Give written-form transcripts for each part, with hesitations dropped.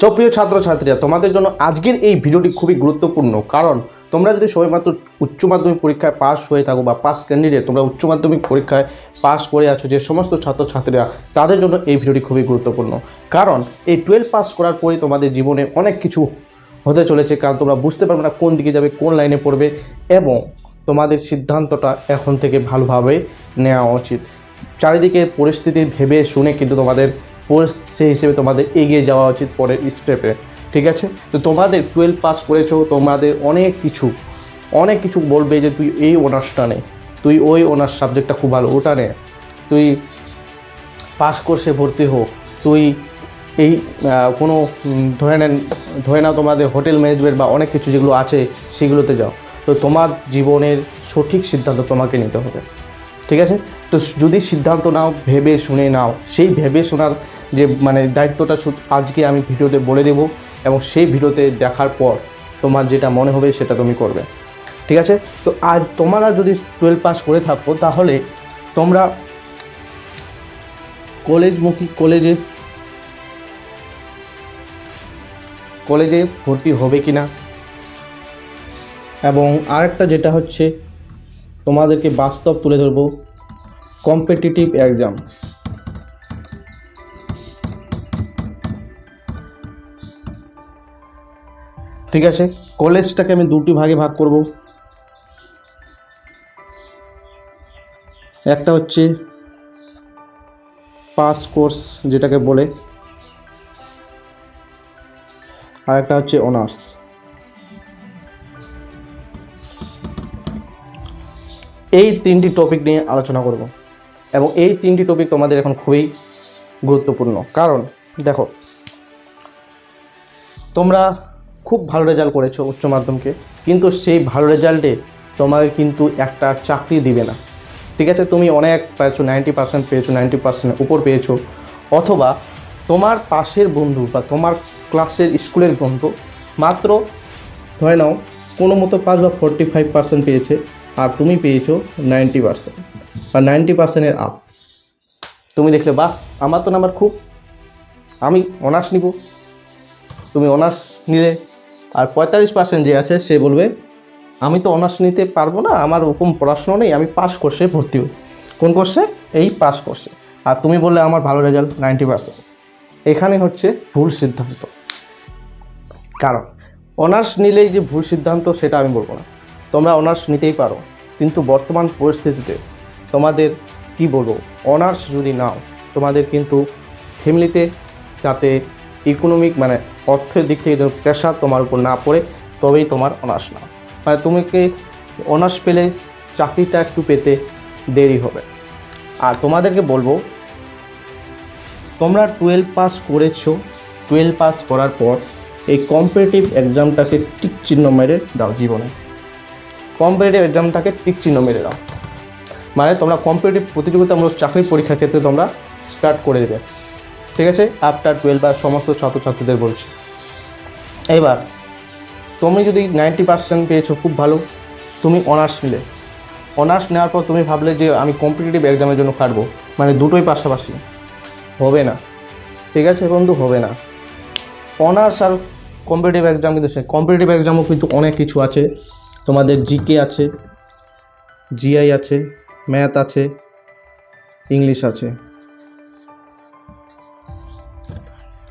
সুপ্রিয় ছাত্রছাত্রীরা, তোমাদের জন্য আজকের এই ভিডিওটি খুবই গুরুত্বপূর্ণ। কারণ তোমরা যদি সবেমাত্র উচ্চ মাধ্যমিক পরীক্ষায় পাস হয়ে থাকো বা পাস ক্যান্ডিডেট, তোমরা উচ্চ মাধ্যমিক পরীক্ষায় পাস করে আছো যে সমস্ত ছাত্রছাত্রীরা, তাদের জন্য এই ভিডিওটি খুবই গুরুত্বপূর্ণ। কারণ এই 12 পাস করার পরেই তোমাদের জীবনে অনেক কিছু হতে চলেছে। কারণ তোমরা বুঝতে পারবে না কোন দিকে যাবে, কোন লাইনে পড়বে, এবং তোমাদের সিদ্ধান্তটা এখন থেকে ভালোভাবে নেওয়া উচিত। চারিদিকে পরিস্থিতি ভেবে শুনে কিন্তু তোমাদের সেই হিসেবে তোমাদের এগিয়ে যাওয়া উচিত পরের স্টেপে। ঠিক আছে? তো তোমাদের 12 পাস করেছো, তোমাদের অনেক কিছু বলবে যে তুই এই অনার্সটা নে, তুই ওই অনার্স সাবজেক্টটা খুব ভালো, ওটা নে, তুই পাস কোর্সে ভর্তি হো, তুই এই কোনো ধরে নাও তোমাদের হোটেল ম্যানেজমেন্ট বা অনেক কিছু যেগুলো আছে সেগুলোতে যাও। তো তোমার জীবনের সঠিক সিদ্ধান্ত তোমাকে নিতে হবে। ঠিক আছে? তো যদি সিদ্ধান্ত নাও, ভেবে শুনে নাও। সেই ভেবে শোনার যে দায়িত্বটা আজকে আমি ভিডিওতে বলে দেব, এবং সেই ভিডিওতে দেখার পর তোমার যেটা মনে হবে সেটা তুমি করবে। ঠিক আছে? তো আজ তোমরা যদি 12 পাস করে থাকো, তাহলে তোমরা কলেজে ভর্তি হবে কি না, এবং আরেকটা যেটা হচ্ছে তোমাদেরকে বাস্তব তুলে ধরবো কম্পিটিটিভ এক্সাম। ঠিক আছে? কলেজটাকে আমি দুটি ভাগে ভাগ করব। একটা হচ্ছে পাস কোর্স যেটাকে বলে, আর একটা হচ্ছে অনার্স। এই তিনটি টপিক নিয়ে আলোচনা করব, এবং এই তিনটি টপিক তোমাদের এখন খুবই গুরুত্বপূর্ণ। কারণ দেখো, তোমরা খুব ভালো রেজাল্ট করেছো উচ্চ মাধ্যমিকে, কিন্তু সেই ভালো রেজাল্টে তোমাকে কিন্তু একটা চাকরি দিবে না। ঠিক আছে? তুমি অনেক পেয়েছো, 90% পেয়েছো, 90%-এর উপর পেয়েছো, অথবা তোমার পাশের বন্ধু বা তোমার ক্লাসের স্কুলের বন্ধু মাত্র ধরে নাও কোনো মতো পাস বা 45% পেয়েছে, আর তুমি পেয়েছো 90% বা 90%-এর আপ। তুমি দেখলে, বাহ, আমার তো নাম্বার খুব, আমি অনার্স নিব। তুমি অনার্স নিলে, আর 45% যে আছে সে বলবে আমি তো অনার্স নিতে পারবো না, আমার ওরকম পড়াশোনা নেই, আমি পাস কোর্সে ভর্তি হই। কোন কোর্সে? এই পাস কোর্সে। আর তুমি বললে আমার ভালো রেজাল্ট 90%। এখানে হচ্ছে ভুল সিদ্ধান্ত। কারণ অনার্স নিলেই যে ভুল সিদ্ধান্ত সেটা আমি বলবো না, তোমরা অনার্স নিতেই পারো, কিন্তু বর্তমান পরিস্থিতিতে তোমাদের কি বলবো, অনার্স যদি নাও, তোমাদের কিন্তু ফ্যামিলিতে যাতে ইকোনমিক অর্থের দিক থেকে প্রেশার তোমার উপর না পড়ে, তবেই তোমার অনার্স নাও। তোমাকে অনার্স পেলে চাকরিটা একটু পেতে দেরি হবে। আর তোমাদেরকে বলবো, তোমরা 12 পাস করেছো, 12 পাস করার পর এই কম্পিটিটিভ এক্সামটাকে টিক চিহ্ন মেরে দাও। জীবনে কম্পিটিটিভ এক্সামটাকে টিক চিহ্ন মেরে দাও, তোমরা কম্পিটিটিভ প্রতিযোগিতামূলক চাকরির পরীক্ষার ক্ষেত্রে তোমরা স্টার্ট করে দেবে। ঠিক আছে? আফটার 12 পাস সমস্ত ছাত্রছাত্রীদের বলছি। এবার তুমি যদি 90% পেয়েছো, খুব ভালো, তুমি অনার্স নিলে। অনার্স নেওয়ার পর তুমি ভাবলে যে আমি কম্পিটিটিভ এক্সামের জন্য খাটবো, দুটোই পাশাপাশি হবে না। ঠিক আছে বন্ধু, হবে না। অনার্স আর কম্পিটিটিভ এক্সাম কিন্তু কম্পিটিটিভ এক্সামও কিন্তু অনেক কিছু আছে। তোমাদের জিকে আছে, জিআই আছে, ম্যাথ আছে, ইংলিশ আছে।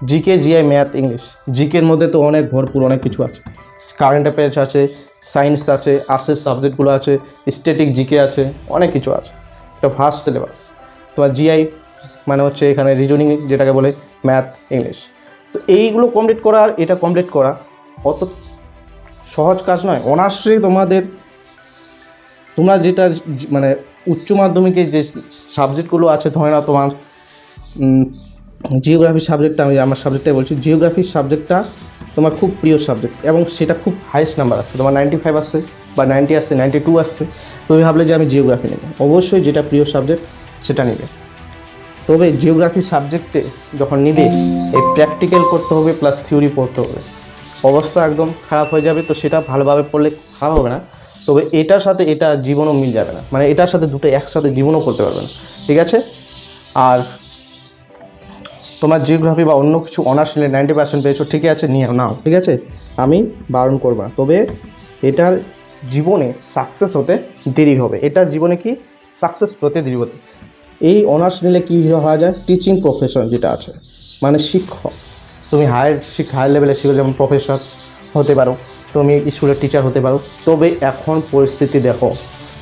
GK, GI, math, English. জিকের মধ্যে তো অনেক ভরপুর অনেক কিছু আছে। কারেন্ট অ্যাফেয়ার্স আছে, সায়েন্স আছে, আর্টসের সাবজেক্টগুলো আছে, স্ট্যাটিক জিকে আছে, অনেক কিছু আছে। একটা ভাস্ট সিলেবাস। তোমার জিআই হচ্ছে এখানে রিজনিং যেটাকে বলে, ম্যাথ, ইংলিশ। তো এইগুলো কমপ্লিট করা আর এটা কমপ্লিট করা অত সহজ কাজ নয়। অনার্সে তোমরা যেটা উচ্চ মাধ্যমিকে যে সাবজেক্টগুলো আছে, ধরে না তোমার জিওগ্রাফি সাবজেক্টটা, আমি আমার সাবজেক্টটাই বলছি, জিওগ্রাফি সাবজেক্টটা তোমার খুব প্রিয় সাবজেক্ট, এবং সেটা খুব হাইয়েস্ট নাম্বার আসছে, তোমার 95 আসছে বা 90 আসছে, 92 আসছে। তুমি ভাবলে যে আমি জিওগ্রাফি নেব, অবশ্যই যেটা প্রিয় সাবজেক্ট সেটা নেবে। তবে জিওগ্রাফি সাবজেক্টে যখন নিবে, এই প্র্যাকটিক্যাল করতে হবে প্লাস থিওরি পড়তে হবে, অবস্থা একদম খারাপ হয়ে যাবে। তো সেটা ভালোভাবে পড়লে খারাপ হবে না, তবে এটার সাথে এটা জীবনও মিল যাবে না, এটার সাথে দুটো একসাথে জীবনও করতে পারবে না। ঠিক আছে? আর তোমার জিওগ্রাফি বা অন্য কিছু অনার্স নিলে 90% পেয়েছো, ঠিক আছে, নিয়ে নাও, ঠিক আছে, আমি বারণ করবা। তবে এটার জীবনে সাকসেস হতে দেরি হবে, এটার জীবনে কি সাকসেস পেতে দেরি হতে। এই অনার্স নিলে কী হওয়া যায়, টিচিং প্রফেশন যেটা আছে, মানে শিক্ষক। তুমি হায়ার লেভেলে শিখো, যেমন প্রফেসর হতে পারো, তুমি স্কুলের টিচার হতে পারো। তবে এখন পরিস্থিতি দেখো,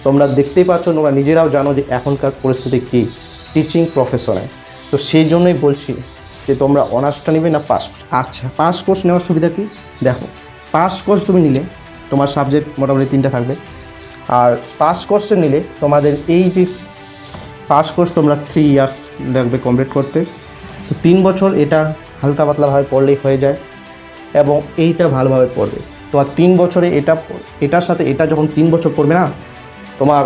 তোমরা দেখতেই পাচ্ছ, তোমরা নিজেরাও জানো যে এখনকার পরিস্থিতি কী টিচিং প্রফেশনে। তো সেই জন্যই বলছি যে তোমরা অনার্সটা নেবে না পাস। আচ্ছা, পাস কোর্স নেওয়ার সুবিধা কী দেখো, পাস কোর্স তুমি নিলে তোমার সাবজেক্ট মোটামুটি 3টা থাকবে। আর পাস কোর্সে নিলে তোমাদের এই যে পাস কোর্স তোমরা 3 ইয়ার্স লাগবে কমপ্লিট করতে। তো 3 বছর এটা হালকা পাতলাভাবে পড়লেই হয়ে যায়, এবং এইটা ভালোভাবে পড়বে। তোমার 3 বছরে এটার সাথে এটা যখন 3 বছর পড়বে না, তোমার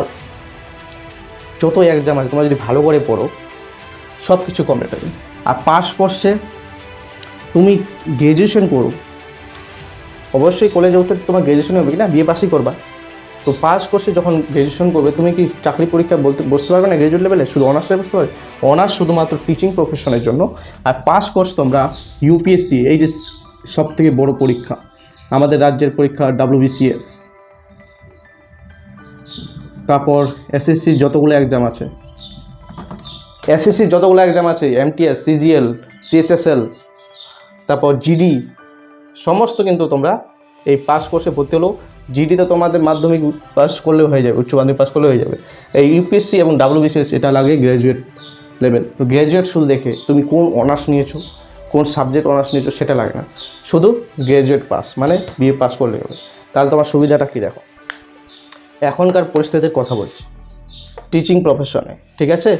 যত এক্সাম আছে তোমরা যদি ভালো করে পড়ো সব কিছু কমপ্লিট হবে। আর পাস কোর্সে তুমি গ্র্যাজুয়েশন করো, অবশ্যই কলেজে উঠে তোমার গ্র্যাজুয়েশন হবে কি না, বিএ পাসই করবা। তো পাস কোর্সে যখন গ্র্যাজুয়েশন করবে, তুমি কি চাকরি পরীক্ষা বসতে পারবে না গ্র্যাজুয়েট লেভেলে, শুধু অনার্সে বসতে পারবে। অনার্স শুধুমাত্র টিচিং প্রফেশনের জন্য। আর পাস কোর্স তোমরা ইউপিএসসি, এই যে সবথেকে বড় পরীক্ষা আমাদের রাজ্যের পরীক্ষা, WBCS, তারপর এসএসসির যতগুলো এক্সাম আছে, MTS, CGL, CHSL, তারপর GD, সমস্ত কিন্তু তোমরা এই পাস কোর্সে ভর্তি হলেও, জিডিতে তোমাদের মাধ্যমিক পাস করলেও হয়ে যাবে, উচ্চ মাধ্যমিক পাস করলেও হয়ে যাবে। এই ইউপিএসসি এবং WBCS এটা লাগে গ্র্যাজুয়েট লেভেল। তো গ্র্যাজুয়েট শুধু দেখে তুমি কোন অনার্স নিয়েছো, কোন সাবজেক্ট অনার্স নিয়েছো সেটা লাগে না, শুধু গ্র্যাজুয়েট পাস মানে বিএ পাস করলেই হবে। তাহলে তোমার সুবিধাটা কী দেখো, এখনকার পরিস্থিতির কথা বলছি টিচিং প্রফেশনে, ঠিক আছে।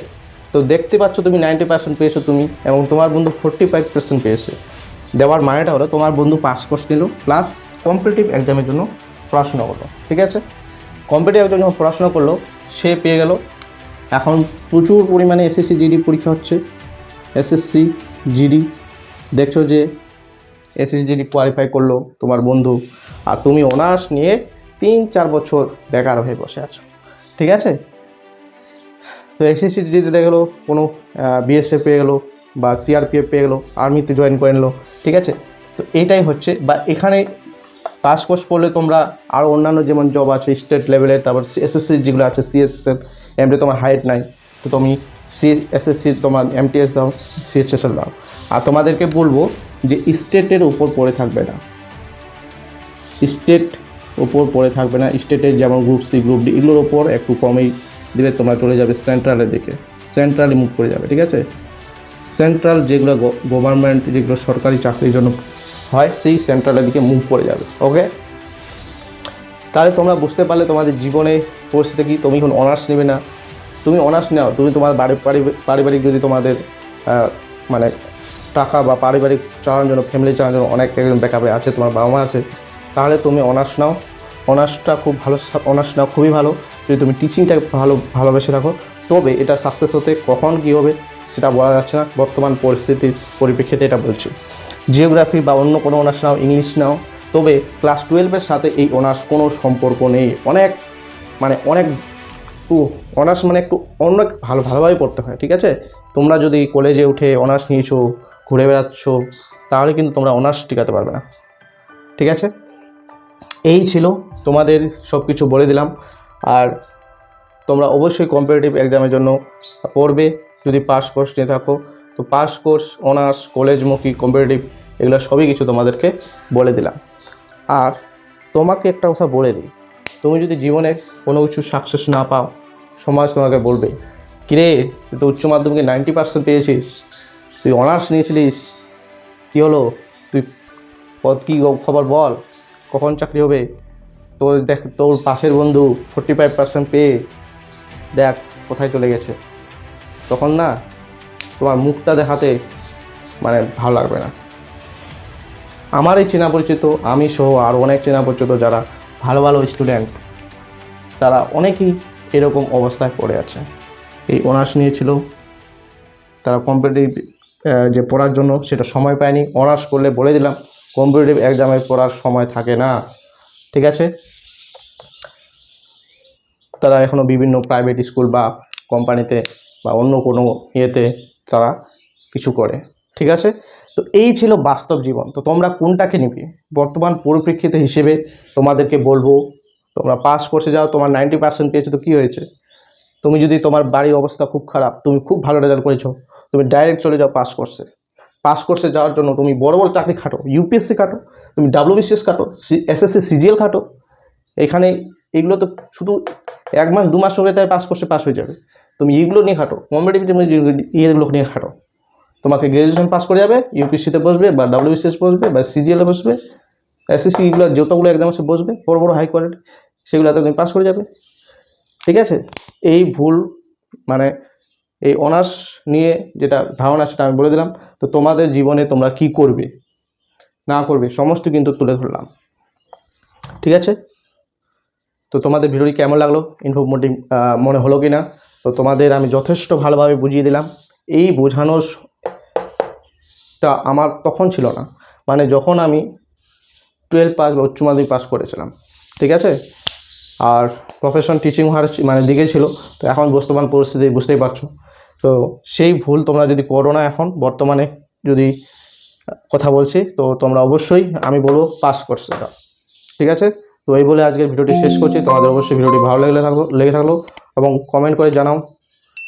তো দেখতে পাচ্ছ তুমি 90% পেয়েছো তুমি, এবং তোমার বন্ধু 45% পেয়েছে। দেওয়ার মানেটা হলো তোমার বন্ধু পাস কোর্স নিল, প্লাস কম্পিটিটিভ এক্সামের জন্য পড়াশোনা করলো, ঠিক আছে। কম্পিটিটিভ এক্সাম যখন পড়াশোনা করলো, সে পেয়ে গেল। এখন প্রচুর পরিমাণে SSC GD পরীক্ষা হচ্ছে, SSC GD দেখছো যে SSC GD কোয়ালিফাই করলো তোমার বন্ধু, আর তুমি অনার্স নিয়ে 3-4 বছর বেকার হয়ে বসে আছো, ঠিক আছে। তো SSC GD দেখে গেলো কোনো BSF পেয়ে গেলো, বা CRPF পেয়ে গেলো, আর্মিতে জয়েন করে নিলো, ঠিক আছে। তো এইটাই হচ্ছে, বা এখানে পাস কোর্স পড়লে তোমরা আরও অন্যান্য যেমন জব আছে স্টেট লেভেলে, তারপর SSC যেগুলো আছে CHSL, এমনি তোমার হাইট নাই, তো তুমি SSC তোমার MTS দাও, CHSL দাও। আর তোমাদেরকে বলবো যে স্টেটের উপর পড়ে থাকবে না, স্টেটের যেমন গ্রুপ C, গ্রুপ D এগুলোর ওপর একটু কমেই দিলে তোমরা চলে যাবে সেন্ট্রালের দিকে, সেন্ট্রালে মুভ করে যাবে, ঠিক আছে। সেন্ট্রাল যেগুলো গভর্নমেন্ট, যেগুলো সরকারি চাকরির জন্য হয়, সেই সেন্ট্রালের দিকে মুভ করে যাবে, ওকে। তাহলে তোমরা বুঝতে পারলে তোমাদের জীবনে পরিস্থিতি কী। তুমি এখন অনার্স নেবে না, তুমি অনার্স নাও, তুমি তোমার পারিবারিক যদি তোমাদের মানে টাকা বা পারিবারিক চালানোর জন্য, ফ্যামিলি চালানোর জন্য অনেক একজন ব্যাকআপে আছে, তোমার বাবা মা আছে, তাহলে তুমি অনার্স নাও। অনার্সটা খুব ভালো, অনার্স নাও, খুবই ভালো যদি তুমি টিচিংটাকে ভালোবেসে রাখো। তবে এটা সাকসেস হতে কখন কী হবে সেটা বলা যাচ্ছে না, বর্তমান পরিস্থিতির পরিপ্রেক্ষিতে এটা বলছি। জিওগ্রাফি বা অন্য কোনো অনার্স নাও, ইংলিশ নাও, তবে ক্লাস 12-এর সাথে এই অনার্স কোনো সম্পর্ক নেই। অনেক অনার্স মানে একটু অনেক ভালোভাবে পড়তে হয়, ঠিক আছে। তোমরা যদি কলেজে উঠে অনার্স নিয়েছো, ঘুরে বেড়াচ্ছ, তাহলে কিন্তু তোমরা অনার্স টিকাতে পারবে না, ঠিক আছে। এই ছিল তোমাদের সব কিছু বলে দিলাম। আর তোমরা অবশ্যই কম্পিটিটিভ এক্সামের জন্য পড়বে যদি পাস কোর্স নিয়ে থাকো। তো পাস কোর্স, অনার্স, কলেজমুখী, কম্পিটিটিভ, এগুলো সবই কিছু তোমাদেরকে বলে দিলাম। আর তোমাকে একটা কথা বলে দিই, তুমি যদি জীবনে কোনো কিছু সাকসেস না পাও, সমাজ তোমাকে বলবে, কিরে তুই তো উচ্চ মাধ্যমিকে 90% পেয়েছিস, তুই অনার্স নিয়েছিলিস, কী হলো, তুই কী খবর বল, কখন চাকরি হবে। দেখ তোর পাশের বন্ধু 45% পেয়ে দেখ কোথায় চলে গেছে, তখন না তোমার মুখটা দেখাতে মানে ভালো লাগবে না। আমার এই চেনা পরিচিত, আমি সহ আরও অনেক চেনা পরিচিত যারা ভালো স্টুডেন্ট, তারা অনেকেই এরকম অবস্থায় পড়ে আছে। এই অনার্স নিয়েছিল, তারা কম্পিটিটিভ যে পড়ার জন্য সেটা সময় পায়নি। অনার্স করলে বলে দিলাম কম্পিটিটিভ এক্সামে পড়ার সময় থাকে না, ঠিক আছে। তারা এখনও বিভিন্ন প্রাইভেট স্কুল বা কোম্পানিতে বা অন্য কোনো ইয়েতে তারা কিছু করে। ঠিক আছে? তো এই ছিল বাস্তব জীবন। তো তোমরা কোনটাকে নিবে? বর্তমান পরিপ্রেক্ষিতে হিসেবে তোমাদেরকে বলবো, তোমরা পাস কোর্সে যাও, তোমার 90% পেয়েছো, তো কী হয়েছে? তুমি যদি তোমার বাড়ির অবস্থা খুব খারাপ, তুমি খুব ভালো রেজাল্ট করেছো, তুমি ডাইরেক্ট চলে যাও পাস কোর্সে। পাস কোর্সে যাওয়ার জন্য তুমি বড় বড় চাকরি খাটো, ইউপিএসসি খাটো, তুমি ডাব্লিউবিসিএস খাটো, এসএসসি সিজিএল খাটো। এখানে এগুলো তো শুধু 1 মাস 2 মাস হলে তাই পাস কোর্সে পাস হয়ে যাবে। তুমি এইগুলো নিয়ে খাটো, কম্পিটিটিভ ইয়েগুলো নিয়ে খাটো। তোমাকে গ্র্যাজুয়েশন পাস করে যাবে, ইউপিএসসিতে বসবে বা ডাব্লিউবিসিএস বসবে বা সিজিএলে বসবে, এসএসসি এগুলো যতগুলো এক্সাম আছে বসবে, বড় বড় হাই কোয়ালিটি, সেগুলোতে তুমি পাস করে যাবে। ঠিক আছে? এই ভুল মানে এই অনার্স নিয়ে যেটা ধারণা সেটা আমি বলে দিলাম। তো তোমাদের জীবনে তোমরা কি করবে না করবে সমস্ত কিন্তু তুলে ধরলাম। ঠিক আছে? তো তোমাদের ভিডিওটি কেমন লাগলো, ইনফরমেটিভ মনে হলো কি না? তো তোমাদের আমি যথেষ্ট ভালোভাবে বুঝিয়ে দিলাম। এই বোঝানোটা আমার তখন ছিল না, মানে যখন আমি 12 পাস বা উচ্চ মাধ্যমিক পাস করেছিলাম। ঠিক আছে? আর প্রফেশন টিচিং হওয়ার মানে দিকে ছিল। তো এখন বর্তমান পরিস্থিতি বুঝতেই পারছো। তো সেই ভুল তোমরা যদি করো না, এখন বর্তমানে যদি কথা বলছি, তো তোমরা অবশ্যই আমি বলবো পাস কোর্সে দাও। ঠিক আছে? তো এই বলে আজকের ভিডিওটি শেষ করছি। তোমাদের অবশ্যই ভিডিওটি ভালো লেগে থাকলো এবং কমেন্ট করে জানাও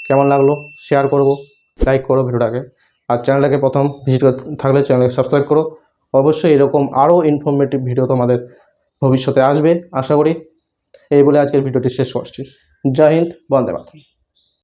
কেমন লাগলো, শেয়ার করবো, লাইক করো ভিডিওটাকে। আর চ্যানেলটাকে প্রথম ভিজিট করে থাকলে চ্যানেলকে সাবস্ক্রাইব করো। অবশ্যই এরকম আরও ইনফরমেটিভ ভিডিও তোমাদের ভবিষ্যতে আসবে আশা করি। এই বলে আজকের ভিডিওটি শেষ করছি। জয় হিন্দ, বন্দে মাতরম।